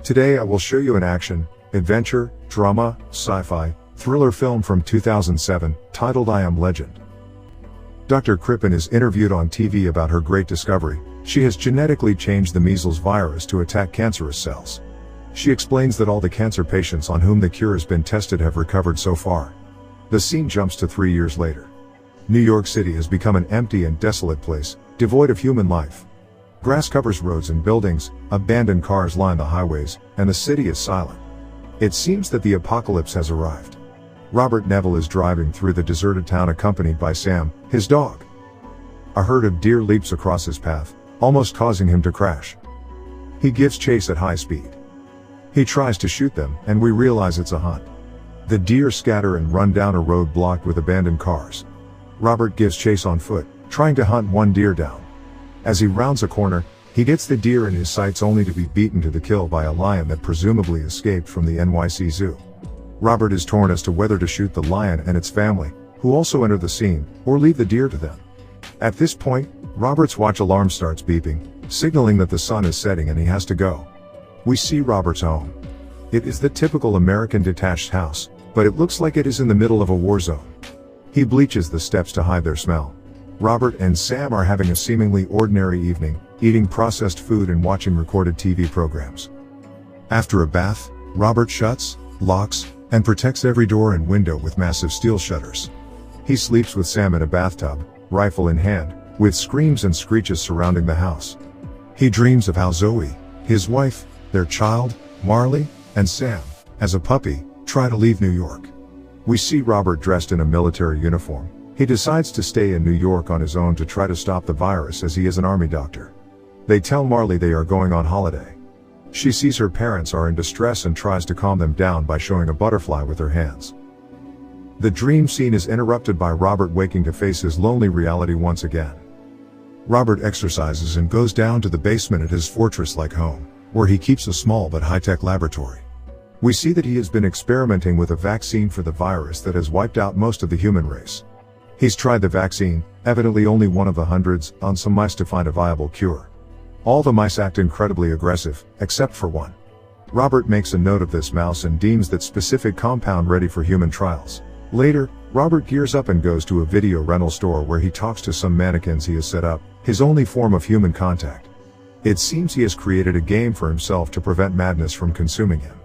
Today I will show you an action, adventure, drama, sci-fi, thriller film from 2007, titled I Am Legend. Dr. Crippen is interviewed on TV about her great discovery. She has genetically changed the measles virus to attack cancerous cells. She explains that all the cancer patients on whom the cure has been tested have recovered so far. The scene jumps to 3 years later. New York City has become an empty and desolate place, devoid of human life. Grass covers roads and buildings, abandoned cars line the highways, and the city is silent. It seems that the apocalypse has arrived. Robert Neville is driving through the deserted town accompanied by Sam, his dog. A herd of deer leaps across his path, almost causing him to crash. He gives chase at high speed. He tries to shoot them, and we realize it's a hunt. The deer scatter and run down a road blocked with abandoned cars. Robert gives chase on foot, trying to hunt one deer down. As he rounds a corner, he gets the deer in his sights only to be beaten to the kill by a lion that presumably escaped from the NYC zoo. Robert is torn as to whether to shoot the lion and its family, who also enter the scene, or leave the deer to them. At this point, Robert's watch alarm starts beeping, signaling that the sun is setting and he has to go. We see Robert's home. It is the typical American detached house, but it looks like it is in the middle of a war zone. He bleaches the steps to hide their smell. Robert and Sam are having a seemingly ordinary evening, eating processed food and watching recorded TV programs. After a bath, Robert shuts, locks, and protects every door and window with massive steel shutters. He sleeps with Sam in a bathtub, rifle in hand, with screams and screeches surrounding the house. He dreams of how Zoe, his wife, their child, Marley, and Sam, as a puppy, try to leave New York. We see Robert dressed in a military uniform. He decides to stay in New York on his own to try to stop the virus as he is an army doctor. They tell Marley they are going on holiday. She sees her parents are in distress and tries to calm them down by showing a butterfly with her hands. The dream scene is interrupted by Robert waking to face his lonely reality once again. Robert exercises and goes down to the basement at his fortress-like home, where he keeps a small but high-tech laboratory. We see that he has been experimenting with a vaccine for the virus that has wiped out most of the human race. He's tried the vaccine, evidently only one of the hundreds, on some mice to find a viable cure. All the mice act incredibly aggressive, except for one. Robert makes a note of this mouse and deems that specific compound ready for human trials. Later, Robert gears up and goes to a video rental store where he talks to some mannequins he has set up, his only form of human contact. It seems he has created a game for himself to prevent madness from consuming him.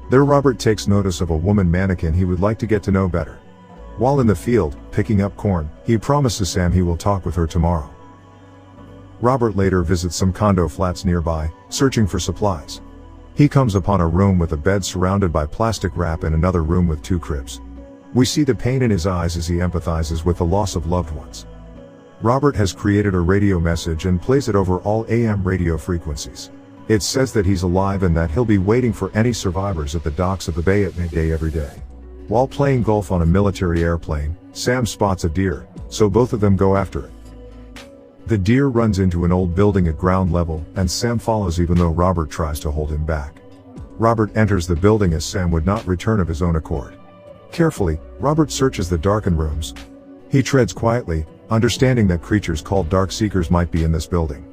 There Robert takes notice of a woman mannequin he would like to get to know better. While in the field, picking up corn, he promises Sam he will talk with her tomorrow. Robert later visits some condo flats nearby, searching for supplies. He comes upon a room with a bed surrounded by plastic wrap and another room with 2 cribs. We see the pain in his eyes as he empathizes with the loss of loved ones. Robert has created a radio message and plays it over all AM radio frequencies. It says that he's alive and that he'll be waiting for any survivors at the docks of the bay at midday every day. While playing golf on a military airplane, Sam spots a deer, so both of them go after it. The deer runs into an old building at ground level, and Sam follows even though Robert tries to hold him back. Robert enters the building as Sam would not return of his own accord. Carefully, Robert searches the darkened rooms. He treads quietly, understanding that creatures called dark seekers might be in this building.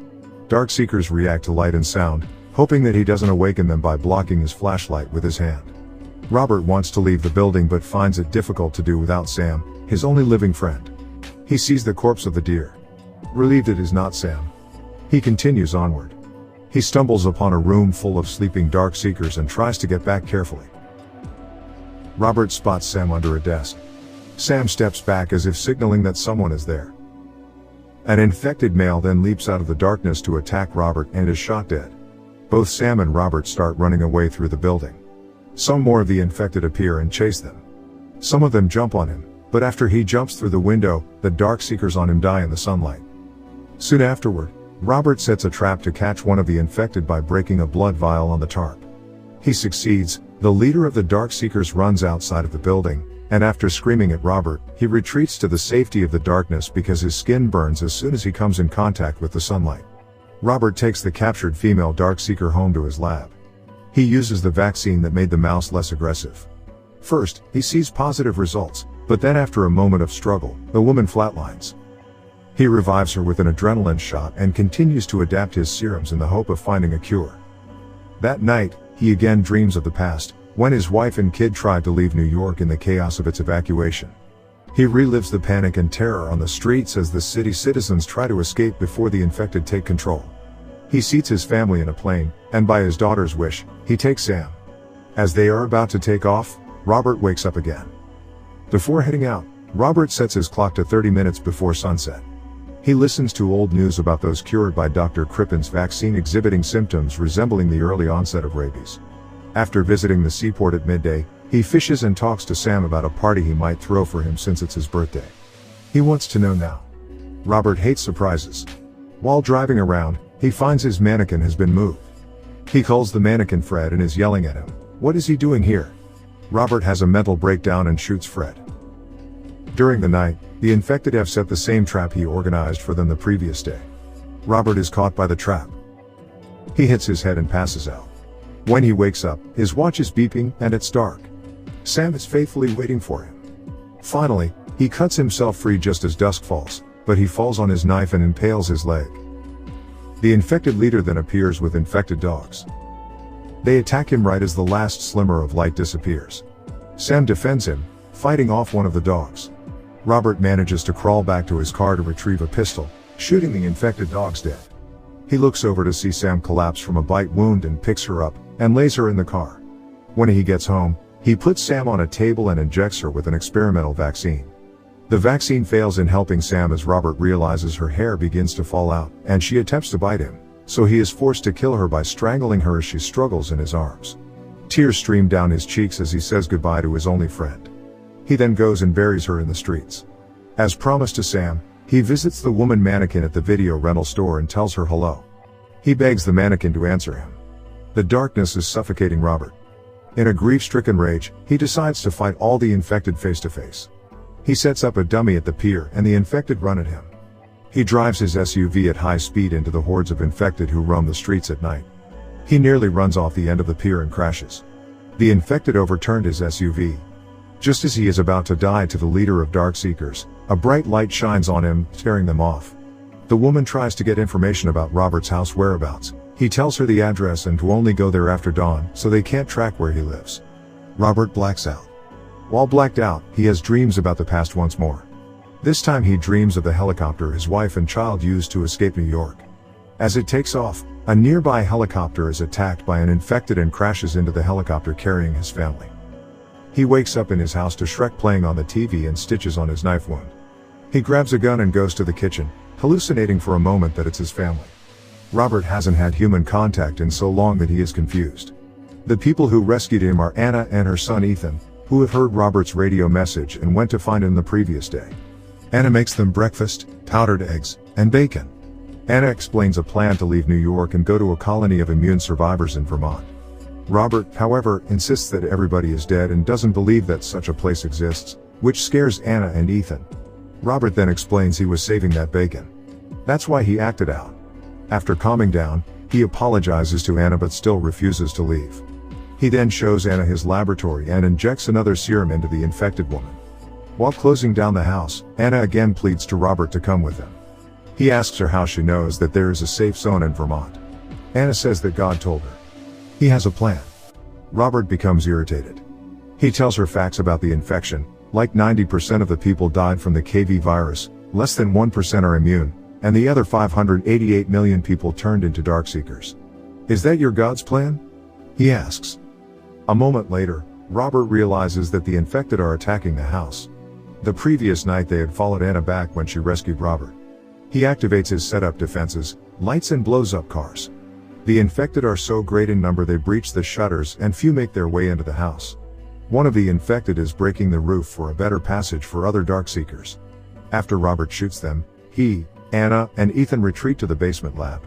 Dark seekers react to light and sound, hoping that he doesn't awaken them by blocking his flashlight with his hand. Robert wants to leave the building but finds it difficult to do without Sam, his only living friend. He sees the corpse of the deer. Relieved it is not Sam, he continues onward. He stumbles upon a room full of sleeping dark seekers and tries to get back carefully. Robert spots Sam under a desk. Sam steps back as if signaling that someone is there. An infected male then leaps out of the darkness to attack Robert and is shot dead. Both Sam and Robert start running away through the building. Some more of the infected appear and chase them. Some of them jump on him, but after he jumps through the window, the dark seekers on him die in the sunlight. Soon afterward, Robert sets a trap to catch one of the infected by breaking a blood vial on the tarp. He succeeds. The leader of the dark seekers runs outside of the building, and after screaming at Robert, he retreats to the safety of the darkness because his skin burns as soon as he comes in contact with the sunlight. Robert takes the captured female dark seeker home to his lab. He uses the vaccine that made the mouse less aggressive. First, he sees positive results, but then after a moment of struggle, the woman flatlines. He revives her with an adrenaline shot and continues to adapt his serums in the hope of finding a cure. That night, he again dreams of the past, when his wife and kid tried to leave New York in the chaos of its evacuation. He relives the panic and terror on the streets as the city citizens try to escape before the infected take control. He seats his family in a plane, and by his daughter's wish, he takes Sam. As they are about to take off, Robert wakes up again. Before heading out, Robert sets his clock to 30 minutes before sunset. He listens to old news about those cured by Dr. Crippen's vaccine exhibiting symptoms resembling the early onset of rabies. After visiting the seaport at midday, he fishes and talks to Sam about a party he might throw for him since it's his birthday. He wants to know now. Robert hates surprises. While driving around, he finds his mannequin has been moved. He calls the mannequin Fred and is yelling at him. What is he doing here? Robert has a mental breakdown and shoots Fred. During the night, the infected have set the same trap he organized for them the previous day. Robert is caught by the trap. He hits his head and passes out. When he wakes up, his watch is beeping and it's dark. Sam is faithfully waiting for him. Finally, he cuts himself free just as dusk falls, but he falls on his knife and impales his leg. The infected leader then appears with infected dogs. They attack him right as the last slimmer of light disappears. Sam defends him, fighting off one of the dogs. Robert manages to crawl back to his car to retrieve a pistol, shooting the infected dogs dead. He looks over to see Sam collapse from a bite wound and picks her up, and lays her in the car. When he gets home, he puts Sam on a table and injects her with an experimental vaccine. The vaccine fails in helping Sam as Robert realizes her hair begins to fall out, and she attempts to bite him, so he is forced to kill her by strangling her as she struggles in his arms. Tears stream down his cheeks as he says goodbye to his only friend. He then goes and buries her in the streets. As promised to Sam, he visits the woman mannequin at the video rental store and tells her hello. He begs the mannequin to answer him. The darkness is suffocating Robert. In a grief-stricken rage, he decides to fight all the infected face to face. He sets up a dummy at the pier and the infected run at him. He drives his SUV at high speed into the hordes of infected who roam the streets at night. He nearly runs off the end of the pier and crashes. The infected overturned his SUV. Just as he is about to die to the leader of Darkseekers, a bright light shines on him, scaring them off. The woman tries to get information about Robert's house whereabouts. He tells her the address and to only go there after dawn, so they can't track where he lives. Robert blacks out. While blacked out, he has dreams about the past once more. This time he dreams of the helicopter his wife and child used to escape New York. As it takes off, a nearby helicopter is attacked by an infected and crashes into the helicopter carrying his family. He wakes up in his house to Shrek playing on the TV and stitches on his knife wound. He grabs a gun and goes to the kitchen, hallucinating for a moment that it's his family. Robert hasn't had human contact in so long that he is confused. The people who rescued him are Anna and her son Ethan, who have heard Robert's radio message and went to find him the previous day. Anna makes them breakfast, powdered eggs, and bacon. Anna explains a plan to leave New York and go to a colony of immune survivors in Vermont. Robert, however, insists that everybody is dead and doesn't believe that such a place exists, which scares Anna and Ethan. Robert then explains he was saving that bacon. That's why he acted out. After calming down, he apologizes to Anna but still refuses to leave. He then shows Anna his laboratory and injects another serum into the infected woman. While closing down the house, Anna again pleads to Robert to come with him. He asks her how she knows that there is a safe zone in Vermont. Anna says that God told her. He has a plan. Robert becomes irritated. He tells her facts about the infection, like 90% of the people died from the KV virus, less than 1% are immune, and the other 588 million people turned into Darkseekers. Is that your God's plan? He asks. A moment later, Robert realizes that the infected are attacking the house. The previous night they had followed Anna back when she rescued Robert. He activates his setup defenses, lights and blows up cars. The infected are so great in number they breach the shutters and few make their way into the house. One of the infected is breaking the roof for a better passage for other Darkseekers. After Robert shoots them, he, Anna, and Ethan retreat to the basement lab.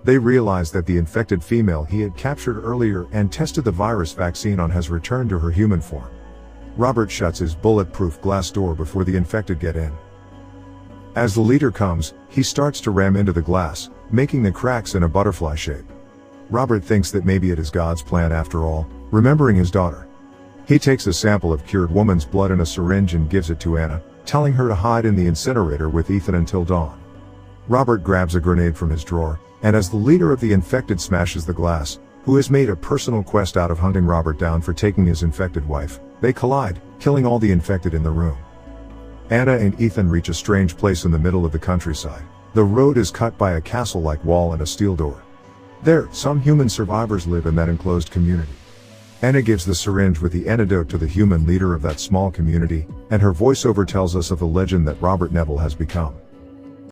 They realize that the infected female he had captured earlier and tested the virus vaccine on has returned to her human form. Robert shuts his bulletproof glass door before the infected get in. As the leader comes, he starts to ram into the glass, making the cracks in a butterfly shape. Robert thinks that maybe it is God's plan after all, remembering his daughter. He takes a sample of cured woman's blood in a syringe and gives it to Anna, telling her to hide in the incinerator with Ethan until dawn. Robert grabs a grenade from his drawer, and as the leader of the infected smashes the glass, who has made a personal quest out of hunting Robert down for taking his infected wife. They collide, killing all the infected in the room. Anna and Ethan reach a strange place in the middle of the countryside. The road is cut by a castle-like wall and a steel door. There, some human survivors live in that enclosed community. Anna gives the syringe with the antidote to the human leader of that small community, and her voiceover tells us of the legend that Robert Neville has become.